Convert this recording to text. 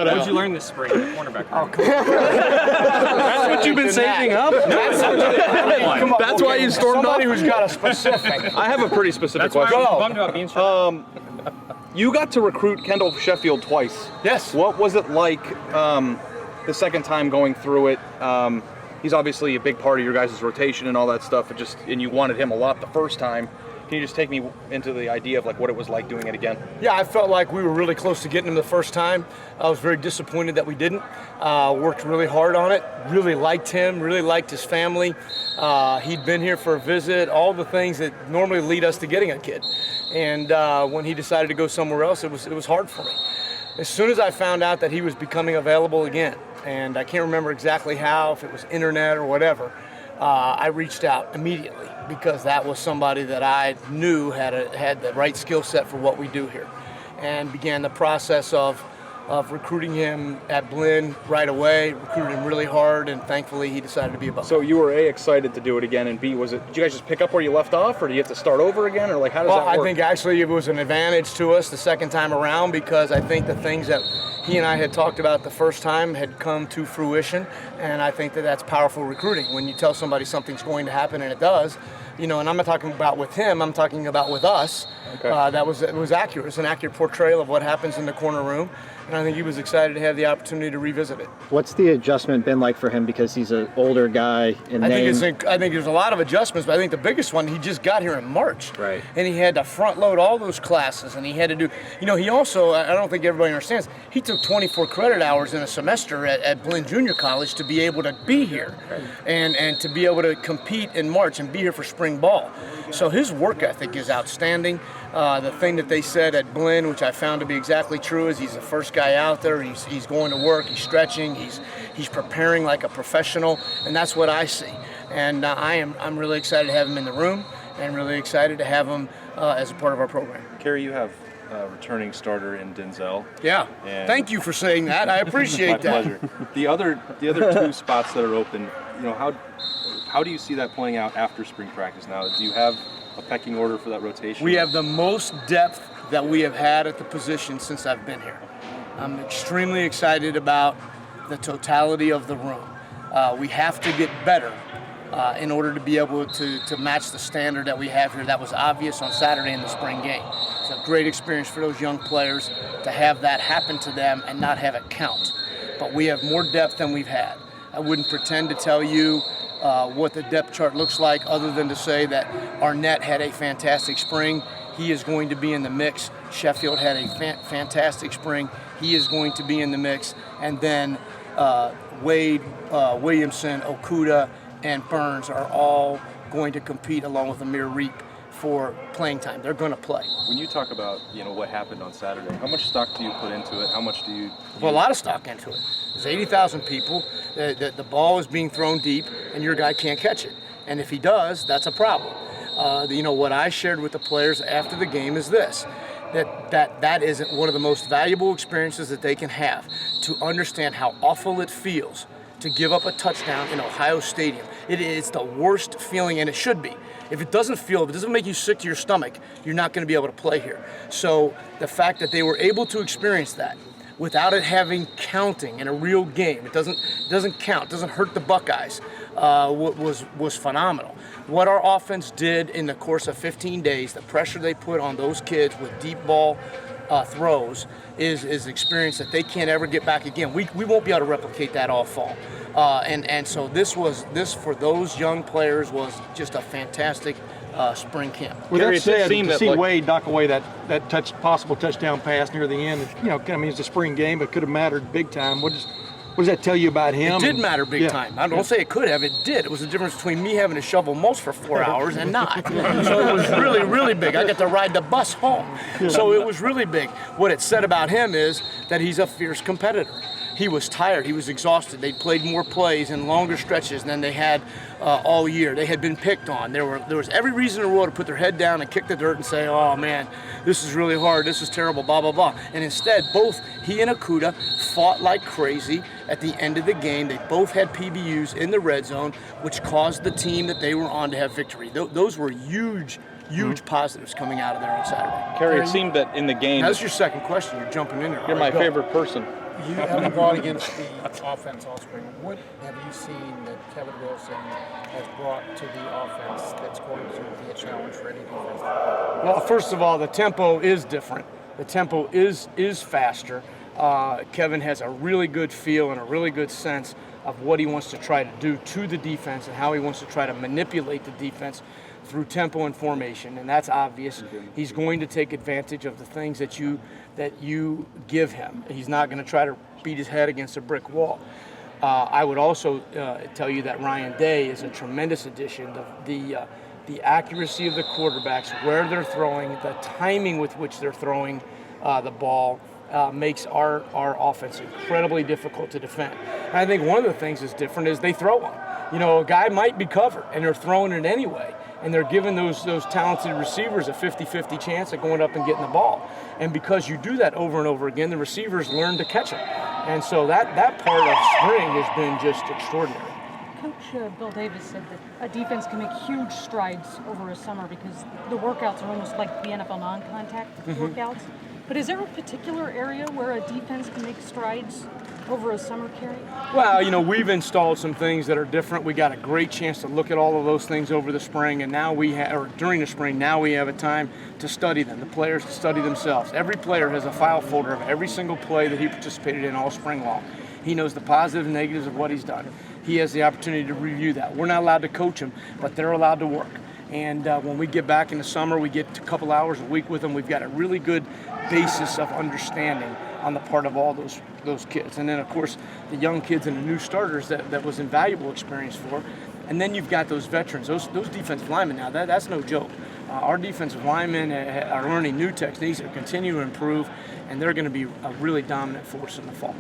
that What out. did you learn this spring? Cornerback. Oh, come on. That's what you've been saving up? Come on. That's why you stormed Somebody off? who's got a specific. I have a pretty specific That's why I question. was bummed about being short. You got to recruit Kendall Sheffield twice. Yes. What was it like the second time going through it? He's obviously a big part of your guys' rotation and all that stuff. And you wanted him a lot the first time. Can you just take me into the idea of like what it was like doing it again? Yeah, I felt like we were really close to getting him the first time. I was very disappointed that we didn't. Worked really hard on it. Really liked him. Really liked his family. He'd been here for a visit. All the things that normally lead us to getting a kid. And when he decided to go somewhere else, it was hard for me. As soon as I found out that he was becoming available again, and I can't remember exactly how, if it was internet or whatever, I reached out immediately because that was somebody that I knew had the right skill set for what we do here, and began the process of recruiting him at Blinn right away, recruited him really hard, and thankfully he decided to be a Buck. So you were A, excited to do it again, and B, did you guys just pick up where you left off, or do you have to start over again, or like how does that work? I think actually it was an advantage to us the second time around because I think the things that he and I had talked about the first time had come to fruition, and I think that that's powerful recruiting. When you tell somebody something's going to happen and it does, and I'm not talking about with him, I'm talking about with us. Okay. It was accurate. It's an accurate portrayal of what happens in the corner room, and I think he was excited to have the opportunity to revisit it. What's the adjustment been like for him because he's an older guy in name? I think there's a lot of adjustments, but I think the biggest one, he just got here in March. Right. And he had to front load all those classes, and he had to do, he also, I don't think everybody understands, he took 24 credit hours in a semester at Blinn Junior College to be able to be here and to be able to compete in March and be here for spring ball. So his work ethic is outstanding. The thing that they said at Blinn, which I found to be exactly true, is he's the first guy out there. He's going to work. He's stretching. He's preparing like a professional, and that's what I see. And I'm really excited to have him in the room, and really excited to have him as a part of our program. Kerry, you have a returning starter in Denzel. Yeah. And Thank you for saying that. I appreciate my that. pleasure. The other two spots that are open, how do you see that playing out after spring practice now? Do you have a pecking order for that rotation? We have the most depth that we have had at the position since I've been here. I'm extremely excited about the totality of the room. We have to get better in order to be able to match the standard that we have here. That was obvious on Saturday in the spring game. It's a great experience for those young players to have that happen to them and not have it count. But we have more depth than we've had. I wouldn't pretend to tell you what the depth chart looks like other than to say that Arnett had a fantastic spring. He is going to be in the mix. Sheffield had a fantastic spring. He is going to be in the mix. And then Wade, Williamson, Okuda, and Burns are all going to compete along with Amir Reap for playing time. They're going to play. When you talk about what happened on Saturday, how much stock do you put into it? How much do you? Well, a lot of stock into it. There's 80,000 people. The ball is being thrown deep, and your guy can't catch it. And if he does, that's a problem. What I shared with the players after the game is this: that is one of the most valuable experiences that they can have, to understand how awful it feels to give up a touchdown in Ohio Stadium. It's the worst feeling, and it should be. If it doesn't make you sick to your stomach, you're not going to be able to play here. So the fact that they were able to experience that without it having counting in a real game, it doesn't count, doesn't hurt the Buckeyes, was phenomenal. What our offense did in the course of 15 days, the pressure they put on those kids with deep ball throws is experience that they can't ever get back again. We won't be able to replicate that all fall. And so this for those young players was just a fantastic spring camp. With that said, seemed to that, see like- Wade knock away that possible touchdown pass near the end, it's a spring game, but could have mattered big time. What does that tell you about him? It did matter big time. I don't say it could have, it did. It was the difference between me having to shovel mulch for 4 hours and not. So it was really, really big. I got to ride the bus home. So it was really big. What it said about him is that he's a fierce competitor. He was tired. He was exhausted. They played more plays and longer stretches than they had all year. They had been picked on. There was every reason in the world to put their head down and kick the dirt and say, "Oh man, this is really hard. This is terrible." Blah blah blah. And instead, both he and Okuda fought like crazy. At the end of the game, they both had PBUs in the red zone, which caused the team that they were on to have victory. Those were huge positives coming out of there on Saturday. Kerry, it seemed that in the game, Now, that's your second question. You're jumping in there. you're my favorite person. You haven't gone against the offense all spring. What have you seen that Kevin Wilson has brought to the offense that's going to be a challenge for any defense? Well, first of all, the tempo is different. The tempo is faster. Kevin has a really good feel and a really good sense of what he wants to try to do to the defense and how he wants to try to manipulate the defense through tempo and formation, and that's obvious. He's going to take advantage of the things that you give him. He's not going to try to beat his head against a brick wall. I would also tell you that Ryan Day is a tremendous addition. The accuracy of the quarterbacks, where they're throwing, the timing with which they're throwing the ball makes our offense incredibly difficult to defend. And I think one of the things that's different is they throw them. You know, a guy might be covered, and they're throwing it anyway. And they're giving those talented receivers a 50-50 chance at going up and getting the ball. And because you do that over and over again, the receivers learn to catch them. And so that part of spring has been just extraordinary. Coach Bill Davis said that a defense can make huge strides over a summer because the workouts are almost like the NFL non-contact workouts. But is there a particular area where a defense can make strides over a summer, Kerry? Well, you know, we've installed some things that are different. We got a great chance to look at all of those things over the spring, and now during the spring, now we have a time to study them, the players to study themselves. Every player has a file folder of every single play that he participated in all spring long. He knows the positives and negatives of what he's done. He has the opportunity to review that. We're not allowed to coach him, but they're allowed to work. And when we get back in the summer, we get a couple hours a week with them. We've got a really good basis of understanding on the part of all those kids. And then, of course, the young kids and the new starters that was invaluable experience for. And then you've got those veterans, those defensive linemen now. That's no joke. Our defensive linemen are learning new techniques that continue to improve, and they're going to be a really dominant force in the fall.